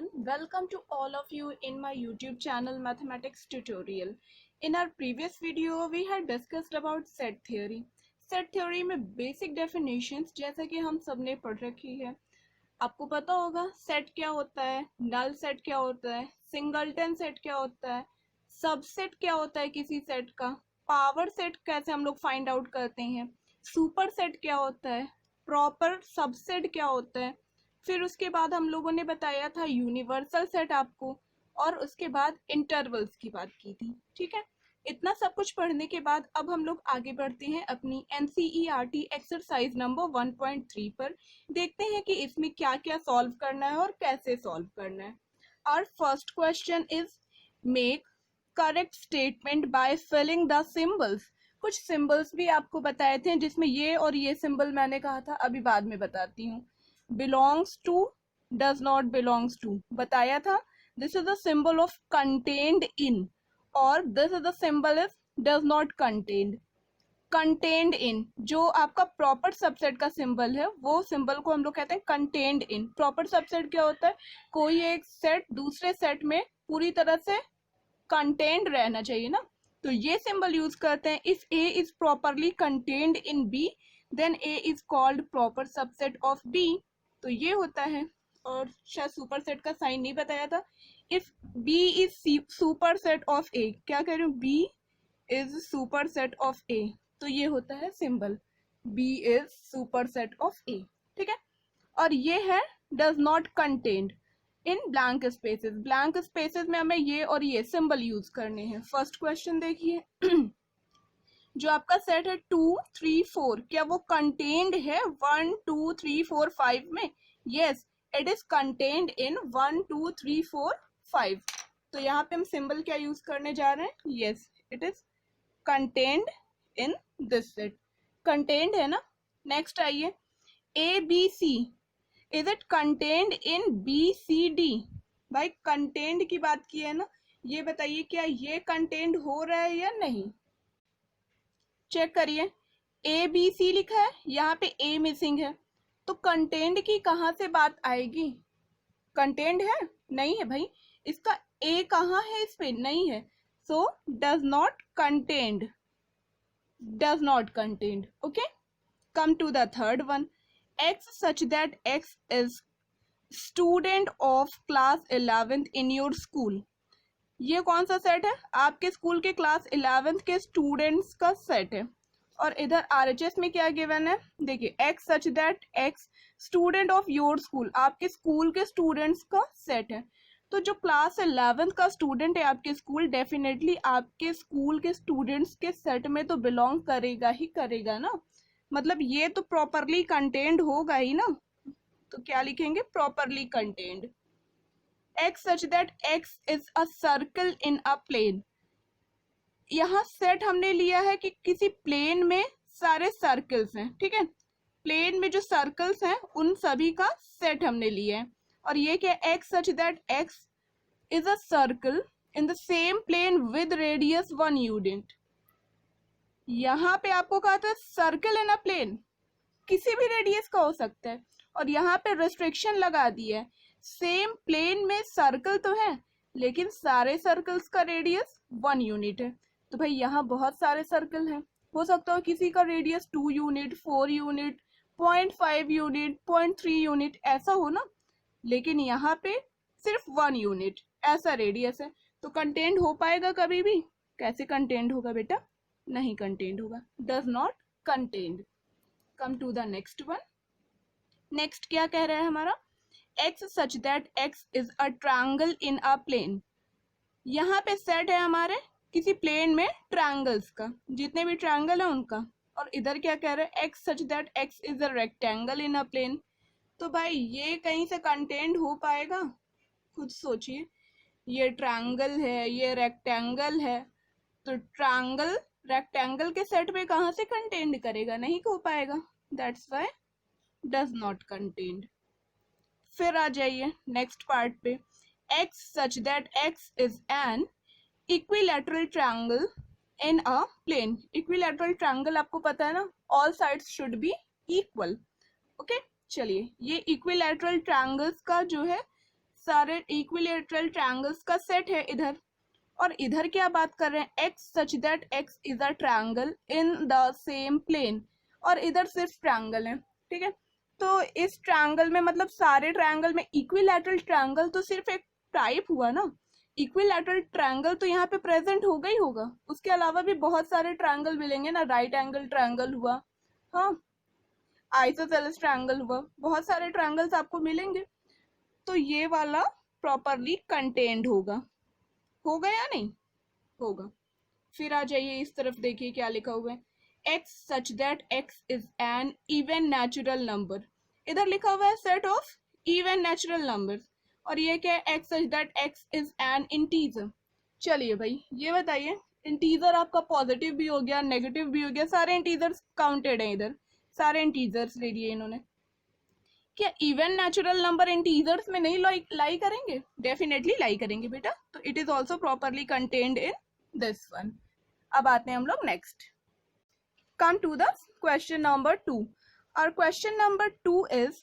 everyone, welcome to all of you in my YouTube channel Mathematics Tutorial. In our previous video we had discussed about set theory. Set theory में basic definitions जैसे कि हम सब ने पढ़ रखी है. आपको पता होगा सेट क्या होता है, नल सेट क्या होता है, सिंगलटन सेट क्या होता है, सबसेट क्या होता है किसी सेट का, पावर सेट कैसे हम लोग फाइंड आउट करते हैं, सुपर सेट क्या होता है, प्रॉपर सबसेट क्या होता है. फिर उसके बाद हम लोगों ने बताया था यूनिवर्सल सेट आपको, और उसके बाद इंटरवल्स की बात की थी. ठीक है, इतना सब कुछ पढ़ने के बाद अब हम लोग आगे बढ़ते हैं अपनी NCERT एक्सरसाइज नंबर 1.3 पर. देखते हैं कि इसमें क्या क्या सॉल्व करना है और कैसे सॉल्व करना है. Our first question is make correct statement by filling the symbols. कुछ सिंबल्स भी आपको बताए थे जिसमें ये और ये सिंबल मैंने कहा था, अभी बाद में बताती हूँ. belongs to, does not belongs to बताया था. this is the symbol of contained in, और this is the symbol is does not contained. contained in जो आपका प्रॉपर सबसेट का सिंबल है, वो सिंबल को हम लोग कहते हैं contained in. प्रॉपर सबसेट क्या होता है? कोई एक सेट दूसरे सेट में पूरी तरह से कंटेन्ड रहना चाहिए ना, तो ये सिंबल यूज करते हैं. If A is properly contained in B, then A is called proper subset of B. तो ये होता है. और शायद सुपर सेट का साइन नहीं बताया था. If B is super set of A, क्या कह रही हूँ, B is super set of A, तो ये होता है symbol B is super set of A. ठीक है, और ये है does not contained in blank spaces. Blank spaces में हमें ये और ये सिंबल यूज करने हैं. फर्स्ट क्वेश्चन देखिए जो आपका सेट है 2 3 4, क्या वो कंटेन्ड है 1 2 3 4 5 में? यस, इट इज कंटेन्ड इन 1 2 3 4 5. तो यहाँ पे हम सिंबल क्या यूज करने जा रहे हैं? Yes, it is contained in this set. Contained है ना. नेक्स्ट आइए, ABC, is it contained in BCD? भाई कंटेन्ड की बात की है ना, ये बताइए क्या ये कंटेन्ड हो रहा है या नहीं. चेक करिए, ABC लिखा है, यहाँ पे A मिसिंग है, तो कंटेन्ड की कहाँ से बात आएगी? कंटेन्ड है? नहीं है भाई, इसका A कहाँ है, इस पे नहीं है. So does not contained, does not contained. Okay, come to the third one. X such that X is student of class 11th in your school. ये कौन सा सेट है? आपके स्कूल के क्लास 11th के स्टूडेंट्स का सेट है. और इधर RHS में क्या गिवन है? देखिए, X such that X student of your school, आपके स्कूल के स्टूडेंट्स का सेट है. तो जो क्लास 11th का स्टूडेंट है आपके स्कूल, डेफिनेटली आपके स्कूल के स्टूडेंट्स के सेट में तो बिलोंग करेगा ही करेगा ना. मतलब ये तो प्रॉपरली कंटेन्ड होगा ही ना. तो क्या लिखेंगे? Properly contained. X such that X is a circle in a plane. यहाँ सेट हमने लिया है कि किसी प्लेन में सारे सर्कल्स हैं. ठीक है, प्लेन में जो सर्कल्स हैं उन सभी का सेट हमने लिया है. और ये क्या? X such that X is a circle in the same plane with radius 1 unit. यहाँ पे आपको कहा था सर्कल इन अ प्लेन, किसी भी रेडियस का हो सकता है, और यहाँ पे रिस्ट्रिक्शन लगा दी है, सेम प्लेन में सर्कल तो है लेकिन सारे सर्कल्स का रेडियस 1 यूनिट है. तो भाई यहाँ बहुत सारे सर्कल हैं, हो सकता है किसी का radius 2 unit 4 unit 0.5 unit 0.3 unit ऐसा हो ना, लेकिन यहाँ पे सिर्फ 1 यूनिट ऐसा रेडियस है. तो कंटेन्ड हो पाएगा कभी भी? कैसे कंटेन्ड होगा बेटा? नहीं कंटेन्ड होगा. Does not contained. Come to the next one. Next क्या कह रहा है हमारा? X such that X is a triangle in a plane. यहाँ पे सेट है हमारे किसी प्लेन में ट्रायंगल्स का, जितने भी ट्रायंगल है उनका. और इधर क्या कह रहा है? X such that X is a rectangle in a plane. तो भाई ये कहीं से कंटेन्ड हो पाएगा? खुद सोचिए, ये ट्रायंगल है, ये रेक्टेंगल है, तो ट्रायंगल रेक्टेंगल के सेट में कहाँ से कंटेन्ड करेगा? नहीं हो पाएगा. That's why does not contained. फिर आ जाइए नेक्स्ट पार्ट पे. X such that X is an equilateral triangle in a plane. equilateral triangle आपको पता है ना, all sides should be equal. Okay, चलिए ये equilateral triangles का जो है सारे इक्विलेटरल ट्रायंगल्स का सेट है इधर, और इधर क्या बात कर रहे हैं, x such that x is a triangle in the same plane, और इधर सिर्फ ट्रायंगल है, ठीक है। तो इस ट्रायंगल में मतलब सारे ट्रायंगल में इक्विलैटरल ट्रायंगल तो सिर्फ एक टाइप हुआ ना, इक्विलैटरल ट्रायंगल तो यहाँ पे प्रेजेंट होगा ही होगा, उसके अलावा भी बहुत सारे ट्रायंगल मिलेंगे ना, राइट एंगल ट्रायंगल हुआ, हाँ, आइसोसेलेस ट्रायंगल हुआ, बहुत सारे ट्रायंगल्स आपको मिलेंगे, तो ये वाला प्रॉपरली कंटेन्ड होगा या नहीं होगा। फिर आ जाइए इस तरफ, देखिए क्या लिखा हुआ है, x such that x is an even natural number, इधर लिखा हुआ है set of even natural numbers, और ये क्या है, x such that x is an integer. चलिए भाई ये बताइए, इंटीजर आपका पॉजिटिव भी हो गया, नेगेटिव भी हो गया, सारे इंटीजर्स काउंटेड हैं इधर, सारे इंटीजर्स ले लिए इन्होंने, क्या इवन नेचुरल नंबर इंटीजर्स में नहीं लाई करेंगे? डेफिनेटली लाई करेंगे बेटा, तो it is also properly contained in this one. अब आते हैं हम लोग next, come to the question number 2। और क्वेश्चन number 2 is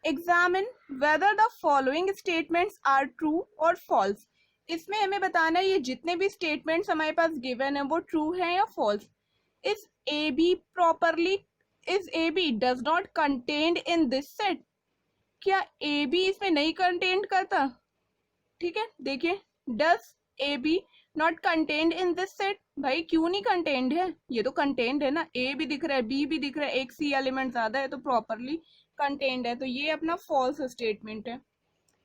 examine whether the following statements are true और फॉल्स। इसमें हमें बताना है ये जितने भी स्टेटमेंट्स हमारे पास गिवन है वो ट्रू है या false. Is A B properly, is A B does not contained in this set, क्या ए बी इसमें नहीं कंटेन्ड करता, ठीक है। देखिए, does A B not contained in this set, भाई क्यों नहीं कंटेन्ड है, ये तो कंटेन्ड है ना, ए भी दिख रहा है बी भी दिख रहा है, एक सी एलिमेंट ज्यादा है तो प्रॉपरली कंटेन्ड है, तो ये अपना फॉल्स स्टेटमेंट है।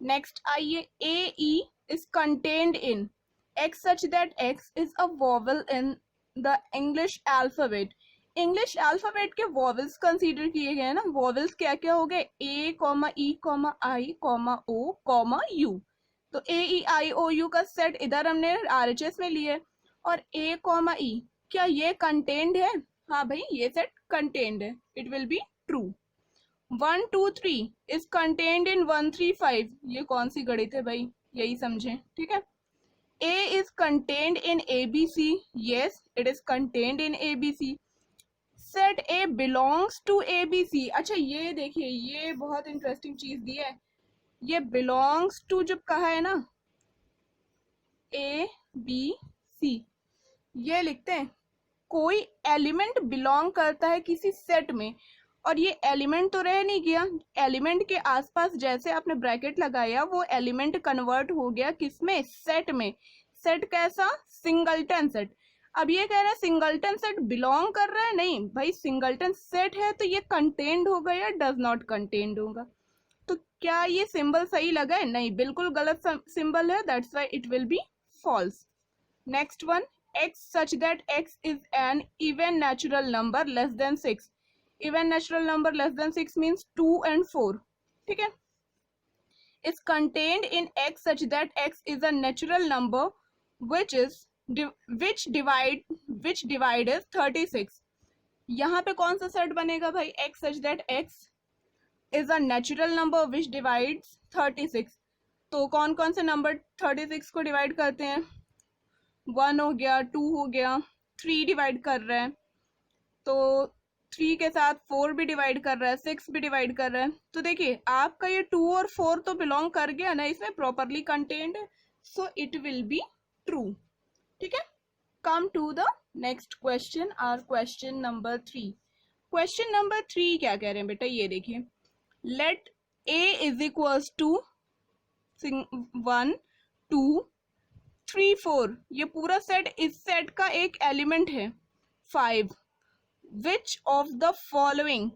नेक्स्ट आइए, A E is contained in X such that X is a vowel in the English alphabet. English alphabet के वॉवेल्स कंसीडर किए गए हैं ना, वॉवेल्स क्या क्या हो गए, A comma E comma I comma O comma U, तो A E I O you का सेट इधर हमने RHS में लिया है, और ए कॉमा ई क्या ये कंटेन्ड है, हाँ भाई ये सेट कंटेन्ड है, it will be true. 1 2 3 is contained इन 1 3 5, ये कौन सी गणित है भाई, यही समझे, ठीक है। A is contained in ABC, yes it is contained in ABC। Set A belongs to ABC, अच्छा ये देखिए ये बहुत इंटरेस्टिंग चीज दी है, ये बिलोंग्स टू जब कहा है ना ABC, ये लिखते हैं कोई एलिमेंट बिलोंग करता है किसी सेट में, और ये एलिमेंट तो रह नहीं गया, एलिमेंट के आसपास जैसे आपने ब्रैकेट लगाया वो एलिमेंट कन्वर्ट हो गया किसमें, सेट में। सेट कैसा, सिंगलटन सेट। अब ये कह रहा है सिंगलटन सेट बिलोंग कर रहा है, नहीं भाई सिंगलटन सेट है तो ये कंटेन्ड होगा या डज नॉट कंटेन्ड होगा, तो क्या ये सिंबल सही लगा है, नहीं बिल्कुल गलत सिंबल है, that's why it will be false. Next one, x such that x is an even natural number less than 6, even natural number less than 6 means 2 and 4, ठीक है, is contained in x such that x is a natural number which divide is 36। यहाँ पे कौन सा set बनेगा भाई, x such that x is a natural number which divides 36, तो कौन कौन से नंबर 36 को डिवाइड करते हैं, 1 हो गया, 2 हो गया, 3 डिवाइड कर रहा है, तो 3 के साथ 4 भी डिवाइड कर रहा है, 6 भी डिवाइड कर रहा है, तो देखिए आपका ये 2 और 4 तो बिलोंग कर गया ना, इसमें प्रॉपरली कंटेन्ड है, so it will be true, ठीक है। Come to the next question, our question number 3। Question number 3 क्या कह रहे हैं बेटा, ये देखिए, let a is equals to 1 2 3 4, ये पूरा सेट इस सेट का एक एलिमेंट है 5, which of the following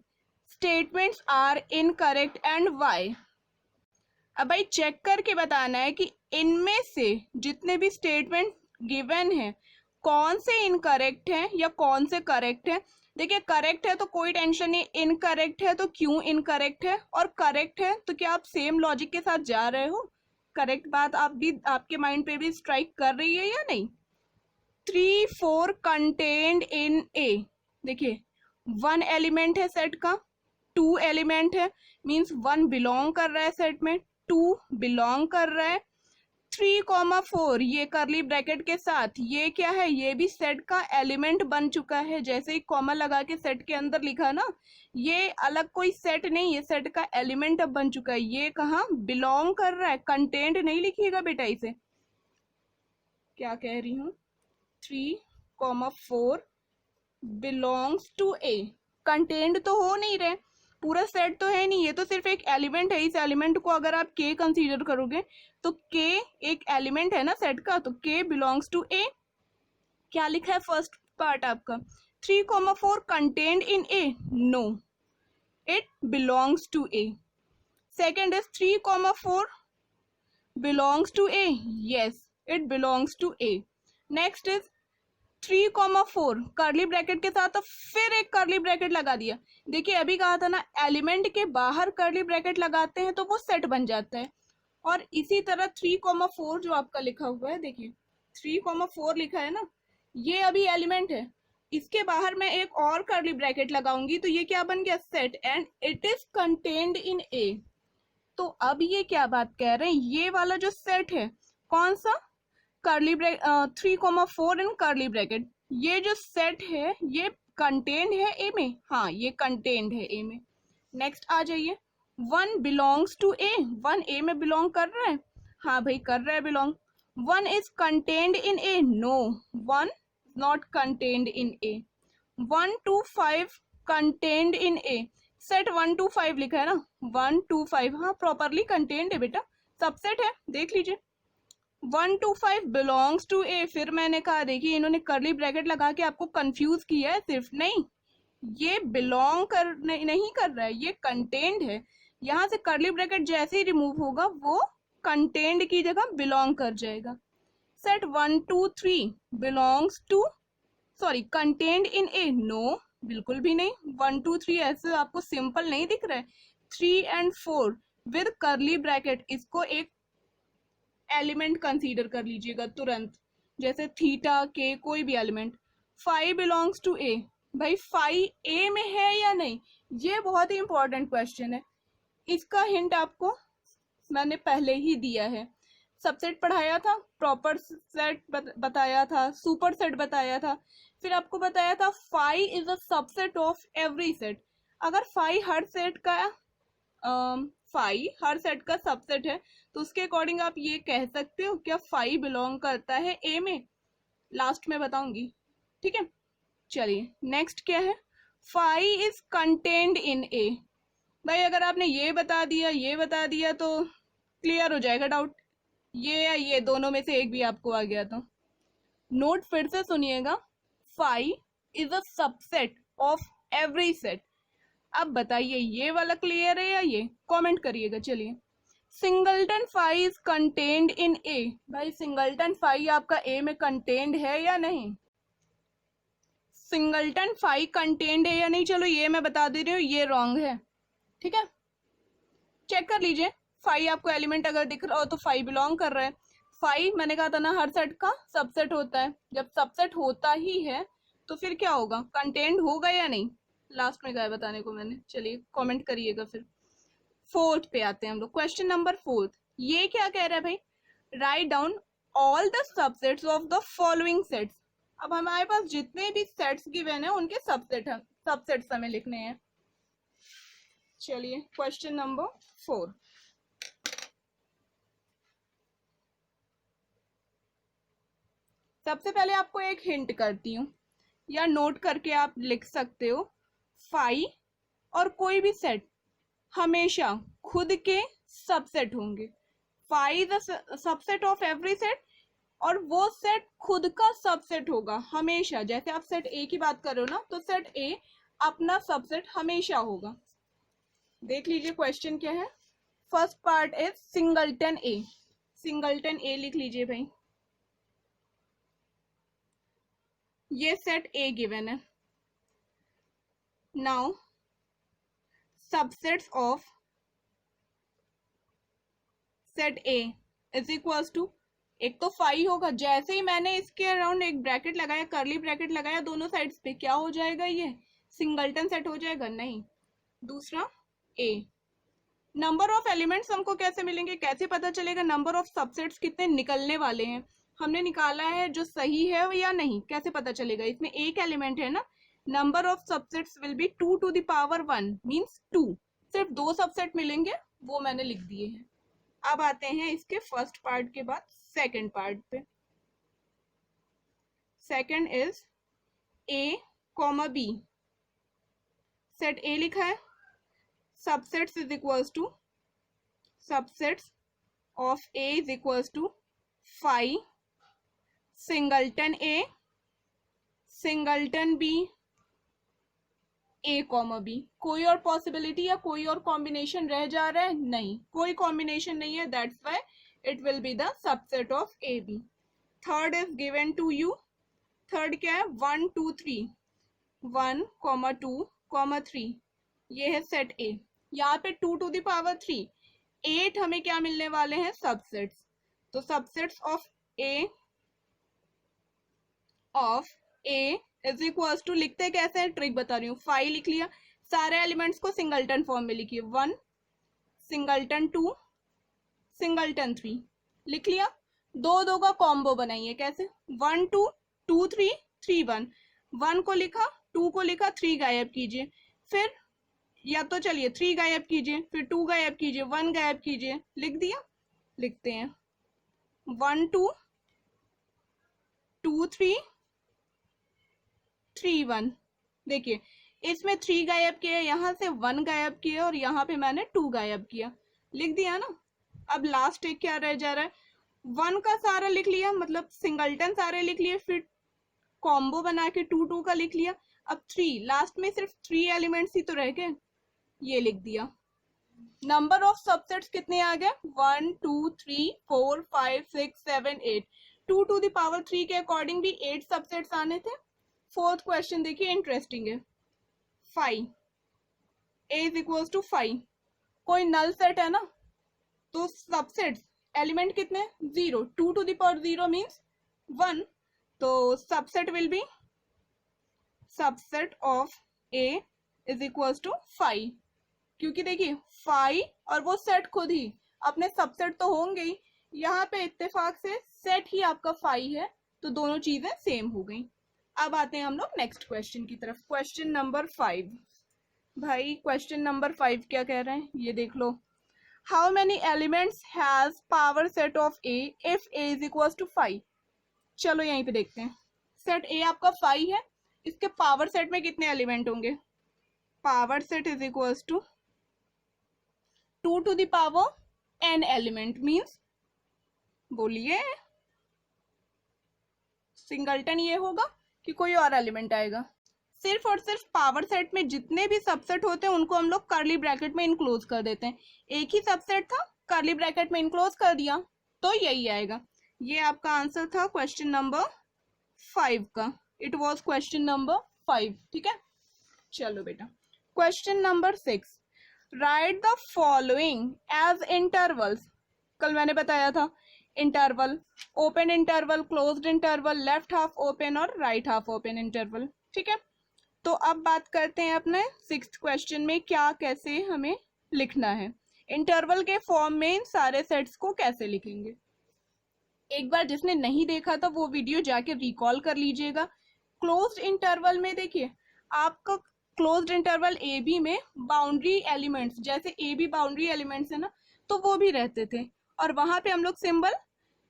statements are incorrect and why. अब भाई चेक करके बताना है कि इनमें से जितने भी स्टेटमेंट गिवन है कौन से इनकरेक्ट हैं या कौन से करेक्ट है। देखिए करेक्ट है तो कोई टेंशन नहीं, इनकरेक्ट है तो क्यों इनकरेक्ट है, और करेक्ट है तो क्या आप सेम लॉजिक के साथ जा रहे हो, करेक्ट बात आप भी आपके माइंड पे भी स्ट्राइक कर रही है या नहीं। 3 4 कंटेन्ड इन ए, देखिए 1 एलिमेंट है सेट का, 2 एलिमेंट है मींस 1 बिलोंग कर रहा है सेट में, 2 बिलोंग कर रहा है, 3,4 ये करली ब्रैकेट के साथ ये क्या है, ये भी सेट का एलिमेंट बन चुका है। जैसे ही कॉमा लगा के सेट के अंदर लिखा ना, ये अलग कोई सेट नहीं, ये सेट का एलिमेंट अब बन चुका है। ये कहाँ बिलोंग कर रहा है, कंटेंट नहीं लिखिएगा बेटा इसे। क्या कह रही हूँ, 3,4 बिलोंग्स टू ए। कंटेंट तो हो नहीं रहे, पूरा सेट तो है नहीं, ये तो सिर्फ एक एलिमेंट है। इस एलिमेंट को अगर आप के कंसीडर करोगे तो के एक एलिमेंट है ना सेट का, तो के बिलोंग्स टू ए। क्या लिखा है फर्स्ट पार्ट आपका, 3,4 content in A, no it belongs to A. Second is 3,4 belongs to A, yes it belongs to A. Next is 3,4 curly bracket के साथ तो फिर एक करली ब्रैकेट लगा दिया। देखिए अभी कहा था ना, एलिमेंट के बाहर करली ब्रैकेट लगाते हैं तो वो सेट बन जाता है। और इसी तरह 3,4 जो आपका लिखा हुआ है, देखिए 3,4 लिखा है ना, ये अभी एलिमेंट है। इसके बाहर मैं एक और करली ब्रैकेट लगाऊंगी तो ये क्या बन गया, set, and it is contained in A. तो अब ये क्या बात कह रहे हैं, ये वाला जो सेट है कौन सा, करली ब्रैकेट 3,4 इन करली ब्रैकेट, ये जो सेट है ये कंटेन्ड है ए में, हाँ ये कंटेन्ड है ए में। नेक्स्ट आ जाइए, 1 बिलोंग्स टू ए, 1 ए में बिलोंग कर रहा है, हाँ भाई कर रहा है belong. 1 is contained in A, no 1 not contained in A. 1 to 5 contained in A, set 1 to 5 लिखा है ना, 1 to 5 हाँ प्रॉपरली कंटेन्ड है बेटा, सबसेट है, देख लीजिए। 1 to 5 बिलोंग्स टू ए, फिर मैंने कहा देखिए इन्होंने करली ब्रैकेट लगा के आपको कंफ्यूज किया है सिर्फ, नहीं ये बिलोंग कर नहीं कर रहा है, ये कंटेन्ड है। यहाँ से करली ब्रैकेट जैसे ही रिमूव होगा वो कंटेन्ड की जगह बिलोंग कर जाएगा। Set 1 to 3 belongs to, sorry contained in A, no बिल्कुल भी नहीं, 1 to 3 ऐसे आपको सिंपल नहीं दिख रहा है। 3 and 4 विद करली ब्रैकेट, इसको एक एलिमेंट कंसीडर कर लीजिएगा तुरंत, जैसे थीटा के कोई भी एलिमेंट। 5 बिलोंग्स टू ए, भाई 5 ए में है या नहीं, ये बहुत ही इंपॉर्टेंट क्वेश्चन है। इसका हिंट आपको मैंने पहले ही दिया है, सबसेट पढ़ाया था, प्रॉपर सेट बताया था, सुपर सेट बताया था, फिर आपको बताया था 5 is a subset of every set. अगर 5 हर सेट का 5 हर सेट का सबसेट है तो उसके अकॉर्डिंग आप ये कह सकते हो क्या 5 बिलोंग करता है ए में, लास्ट में बताऊंगी, ठीक है। चलिए नेक्स्ट क्या है, 5 इज कंटेन्ड इन ए। भाई अगर आपने ये बता दिया तो क्लियर हो जाएगा डाउट, ये या ये दोनों में से एक भी आपको आ गया तो। नोट फिर से सुनिएगा, 5 is a subset of every set. अब बताइए ये वाला क्लियर है या ये, कमेंट करिएगा। चलिए, सिंगलटन 5 इज कंटेन्ड इन ए, भाई सिंगलटन 5 आपका ए में कंटेन्ड है या नहीं, सिंगलटन 5 कंटेन्ड है या नहीं, चलो ये मैं बता दे रही हूँ ये रॉन्ग है, ठीक है। चेक कर लीजिए, 5 आपको एलिमेंट अगर दिख रहा हो तो 5 बिलोंग कर रहा है। 5 मैंने कहा था ना हर सेट का सबसेट होता है, जब सबसेट होता ही है तो फिर क्या होगा, कंटेन्ड होगा या नहीं, लास्ट में क्या बताने को मैंने, चलिए कमेंट करिएगा। फिर फोर्थ पे आते हैं हम लोग, क्वेश्चन नंबर 4। ये क्या कह रहा है भाई, write down all the subsets of the following sets. अब हमारे पास जितने भी सेट्स गिवन है उनके सबसेट है, सबसेट्स हमें लिखने हैं। चलिए क्वेश्चन नंबर 4, सबसे पहले आपको एक हिंट करती हूँ या नोट करके आप लिख सकते हो, 5 और कोई भी सेट हमेशा खुद के सबसेट होंगे। 5 is subset of every set, और वो सेट खुद का सबसेट होगा हमेशा। जैसे आप सेट ए की बात कर रहे हो ना, तो सेट ए अपना सबसेट हमेशा होगा। देख लीजिए क्वेश्चन क्या है, first part is singleton A, singleton A लिख लीजिए भाई, ये सेट ए गिवन है। Now subsets of set A is equals to, एक तो 5 होगा, जैसे ही मैंने इसके अराउंड एक ब्रैकेट लगाया, करली ब्रैकेट लगाया दोनों साइड्स पे, क्या हो जाएगा, ये सिंगलटन सेट हो जाएगा, नहीं। दूसरा ए, नंबर ऑफ एलिमेंट्स हमको कैसे मिलेंगे, कैसे पता चलेगा नंबर ऑफ सबसेट्स कितने निकलने वाले हैं, हमने निकाला है जो सही है या नहीं, कैसे पता चलेगा, इसमें एक एलिमेंट है ना, number of subsets will be 2 to the power 1 means 2, सिर्फ 2 सबसेट मिलेंगे, वो मैंने लिख दिए हैं। अब आते हैं इसके फर्स्ट पार्ट के बाद सेकंड पार्ट पे। Second is A comma B, set A लिखा है, subsets is equals to subsets of A is equals to 5 singleton A singleton B A comma B. कोई और पॉसिबिलिटी या कोई और कॉम्बिनेशन रह जा रहा है, नहीं, कोई कॉम्बिनेशन नहीं है, that's why it will be the subset of A B. Third is given to you, third क्या है, 1 2 3, 1 2 3, ये है सेट ए। यहाँ पे 2 to the power 3, 8 हमें क्या मिलने वाले हैं, सबसेट्स। तो subsets of A is equals to, लिखते कैसे हैं, ट्रिक बता रही हूँ, 5 लिख लिया, सारे एलिमेंट्स को सिंगल्टन फॉर्म में लिखिए, 1 सिंगल्टन 2 सिंगल्टन 3 लिख लिया, 2 2 का कॉम्बो बनाइए, कैसे, 1 2 2 3 3 1, 1 को लिखा, 2 को लिखा, 3 गायब कीजिए, फिर या तो चलिए 3 गायब कीजिए, फिर 2 गायब कीजिए, 1 गायब कीजिए, लिख दिया, लिखते हैं 1 2 2 3 3 1। देखिए इसमें 3 गायब किया, यहाँ से 1 गायब किया और यहाँ पे मैंने 2 गायब किया, लिख दिया ना। अब लास्ट एक क्या रह जा रहा है, 1 का सारा लिख लिया, मतलब सिंगल्टन सारे लिख लिए, फिर कॉम्बो बना के 2 2 का लिख लिया, अब 3 लास्ट में सिर्फ 3 एलिमेंट्स ही तो रह गए, ये लिख दिया। नंबर ऑफ सबसेट्स कितने आ गए, 1 2 3 4 5 6 7 8, 2 to the power 3 के अकॉर्डिंग भी 8 सबसेट्स आने थे। फोर्थ क्वेश्चन देखिए, इंटरेस्टिंग है, 5 a इज इक्वल्स टू 5, कोई नल सेट है ना, तो सबसेट्स एलिमेंट कितने, 0, 2 to the power 0 मीन्स 1, तो subset will be subset of a is equals to 5, क्योंकि देखिए 5 और वो सेट खुद ही अपने सबसेट तो होंगे ही, यहाँ पे इत्तेफाक से सेट ही आपका 5 है, तो दोनों चीजें सेम हो गई। अब आते हैं हम लोग नेक्स्ट क्वेश्चन की तरफ, क्वेश्चन नंबर 5। भाई क्वेश्चन नंबर 5 क्या कह रहे हैं, ये देख लो, how many elements has power set of A if A is equals to 5। चलो यहीं पे देखते हैं, सेट ए आपका 5 है, इसके पावर सेट में कितने एलिमेंट होंगे, power set is equals to 2 to the power n element, means बोलिए सिंगल्टन ये होगा कि कोई और एलिमेंट आएगा, सिर्फ और सिर्फ पावर सेट में जितने भी सबसेट होते हैं उनको हम लोग कर्ली ब्रैकेट में इनक्लोज कर देते हैं, एक ही सबसेट था कर्ली ब्रैकेट में इनक्लोज कर दिया, तो यही आएगा। ये आपका आंसर था क्वेश्चन नंबर 5 का, इट वाज क्वेश्चन नंबर 5, ठीक है। चलो बेटा question number 6, write the following as intervals, कल मैंने बताया था interval, open interval, closed interval, left half open और राइट हाफ ओपन इंटरवल, ठीक है। तो अब बात करते हैं अपने 6th क्वेश्चन में क्या कैसे हमें लिखना है, इंटरवल के फॉर्म में इन सारे सेट्स को कैसे लिखेंगे। एक बार जिसने नहीं देखा था वो वीडियो जाके रिकॉल कर लीजिएगा। क्लोज्ड इंटरवल में देखिए आपका क्लोज्ड इंटरवल ए बी में बाउंड्री एलिमेंट्स, जैसे ए बी बाउंड्री एलिमेंट्स है ना, तो वो भी रहते थे, और वहां पे हम लोग सिंबल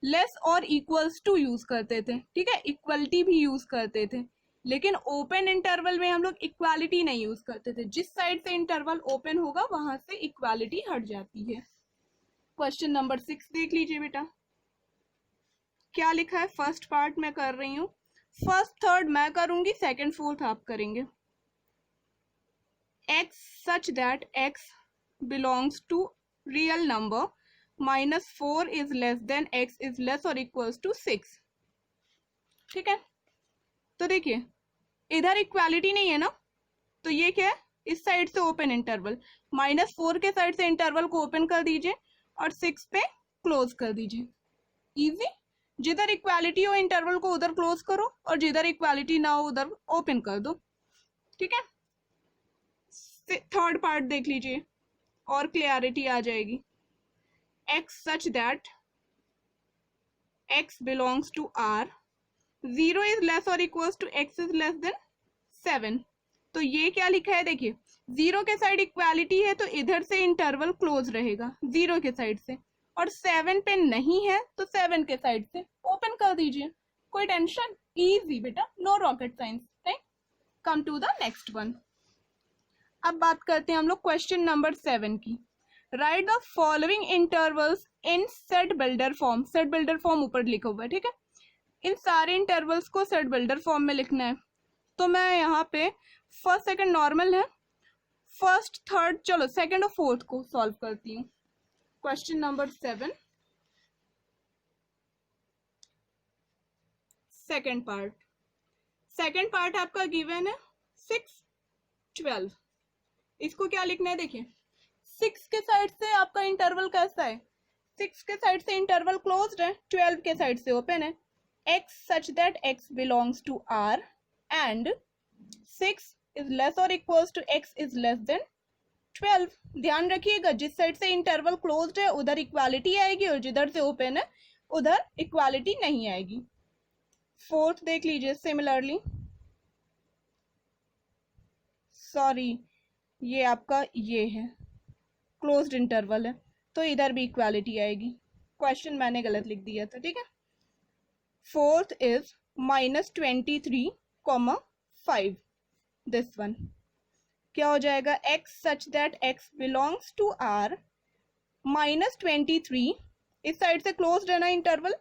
लेस और इक्वल्स टू यूज करते थे, ठीक है, इक्वलिटी भी यूज करते थे। लेकिन ओपन इंटरवल में हम लोग इक्वालिटी नहीं यूज करते थे, जिस साइड से इंटरवल ओपन होगा वहां से इक्वालिटी हट जाती है। क्वेश्चन नंबर 6 देख लीजिए बेटा, क्या लिखा है, फर्स्ट पार्ट मैं कर रही हूँ, फर्स्ट थर्ड मैं करूंगी, सेकंड फोर्थ आप करेंगे। x such that x belongs to real number -4 is less than x is less or equals to 6, ठीक है। तो देखिए इधर इक्वालिटी नहीं है ना, तो ये क्या है, इस साइड से ओपन इंटरवल, -4 के साइड से इंटरवल को ओपन कर दीजिए और 6 पे क्लोज कर दीजिए, इजी। जिधर इक्वालिटी हो इंटरवल को उधर क्लोज करो और जिधर इक्वालिटी ना हो उधर ओपन कर दो, ठीक है। थर्ड पार्ट देख लीजिए, और क्लियरिटी आ जाएगी। x such that x belongs to R, 0 is less or equals to x is less than 7। तो ये क्या लिखा है, देखिए 0 के साइड इक्वालिटी है तो इधर से इंटरवल क्लोज रहेगा 0 के साइड से, और 7 पे नहीं है तो 7 के साइड से ओपन कर दीजिए। कोई टेंशन, इजी बेटा, no rocket science, right. Come to the next one. अब बात करते हैं हम लोग क्वेश्चन नंबर 7 की। Right the following intervals in set builder form. Set builder form ऊपर लिखा हुआ है, ठीक है। इन सारे इंटरवल्स को सेट बिल्डर फॉर्म में लिखना है। तो मैं यहाँ पे फर्स्ट सेकंड नॉर्मल है, फर्स्ट थर्ड, चलो सेकंड और फोर्थ को सॉल्व करती हूँ। Question number 7, second part. Second part आपका गिवन है 6, 12। इसको क्या लिखना है, देखिए 6 के साइड से आपका इंटरवल कैसा है, 6 के साइड से इंटरवल क्लोज्ड है, 12 के साइड से ओपन है। x such that x belongs to R and 6 is less or equals to x is less than 12। ध्यान रखिएगा, जिस साइड से इंटरवल क्लोज्ड है उधर इक्वालिटी आएगी और जिधर से ओपन है उधर इक्वालिटी नहीं आएगी। फोर्थ देख लीजिए सिमिलरली, सॉरी ये आपका ये है क्लोज्ड इंटरवल है तो इधर भी इक्वालिटी आएगी। क्वेश्चन मैंने गलत लिख दिया था, ठीक है। Fourth is -23, 5। दिस वन क्या हो जाएगा, x such that x belongs to R, -23 इस साइड से क्लोज्ड है ना इंटरवल,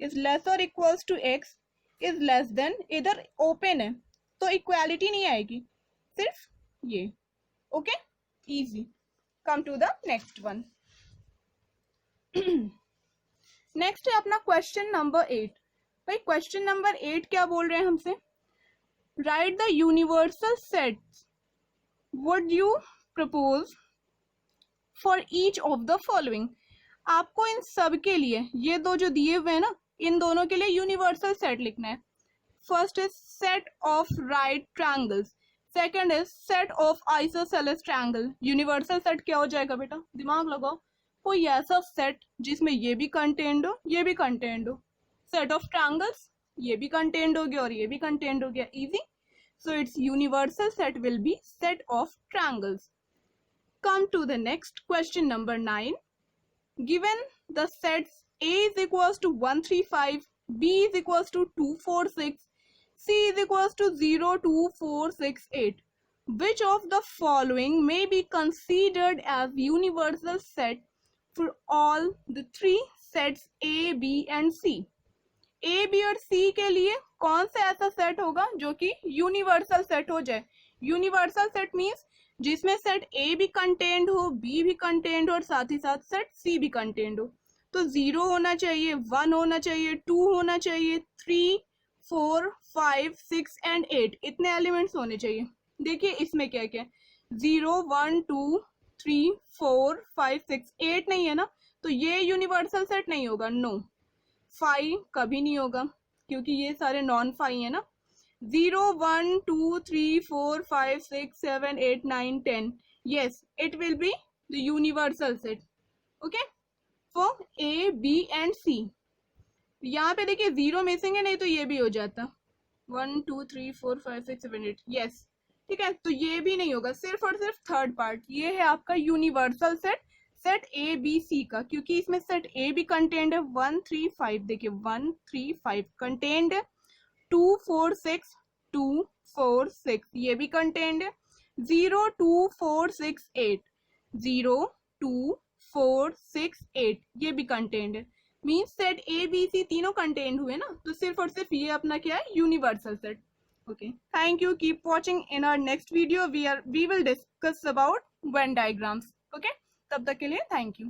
इज लेस और equals to x is less than, इधर ओपन है तो इक्वालिटी नहीं आएगी, सिर्फ ये। Okay, easy. Come to the next one. Next है अपना क्वेश्चन नंबर 8। भाई क्वेश्चन नंबर 8 क्या बोल रहे हैं हमसे, right the universal sets would you propose for each of the following. आपको इन सब के लिए, ये दो जो दिए हुए हैं ना, इन दोनों के लिए यूनिवर्सल सेट लिखना है। First is set of right triangles, second is set of isosceles triangle. Universal set क्या हो जाएगा बेटा, दिमाग लगाओ, कोई ऐसा सेट जिसमें ये भी कंटेन्ड हो ये भी कंटेन्ड हो। सेट ऑफ ट्रायंगल्स, ये भी कंटेन्ड हो गया और ये भी कंटेन्ड हो गया, easy. So it's universal set will be set of triangles. Come to the next question number 9। Given the sets A is equals to 1, 3, 5, B is equals to 2, 4, 6, C is equals to 0, 2, 4, 6, 8. Which of the following may be considered as universal set for all the three sets A, B and C? A, B और C के लिए कौन सा ऐसा set होगा जो कि universal set हो जाए। यूनिवर्सल सेट मीन्स जिसमें सेट A भी कंटेन्ड हो, B भी कंटेन्ड हो और साथ ही साथ सेट C भी कंटेन्ड हो। तो 0 होना चाहिए, 1 होना चाहिए, 2 होना चाहिए, 3, 4, 5, 6 एंड 8 इतने एलिमेंट्स होने चाहिए। देखिए इसमें क्या क्या, 0, 1, 2, 3, 4, 5, 6, 8 नहीं है ना, तो ये यूनिवर्सल सेट नहीं होगा, नो। 5 कभी नहीं होगा क्योंकि ये सारे नॉन 5 है ना। 0, 1, 2, 3, 4, 5, 6, 7, 8, 9, 10, yes it will be the universal set, okay, for A, B and C। यहाँ पे देखिए 0 मिसिंग है, नहीं तो ये भी हो जाता 1, 2, 3, 4, 5, 6, 7, 8, यस ठीक है। तो ये भी नहीं होगा, सिर्फ और सिर्फ थर्ड पार्ट ये है आपका universal set, set A, B, C का, क्योंकि इसमें सेट A भी कंटेन्ड है, 1, 3, 5, देखिए 1, 3, 5 कंटेन्ड है, 2, 4, 6, 2, 4, 6 ये भी कंटेन्ड है, 0, 2, 4, 6, 8, 0, 2, 4, 6, 8 ये भी कंटेन्ड है। Means set A, B, C तीनों कंटेन्ड हुए ना, तो सिर्फ और सिर्फ ये अपना क्या है, universal set. Okay, thank you, keep watching. In our next video we will discuss about Venn diagrams. Okay, तब तक के लिए थैंक यू।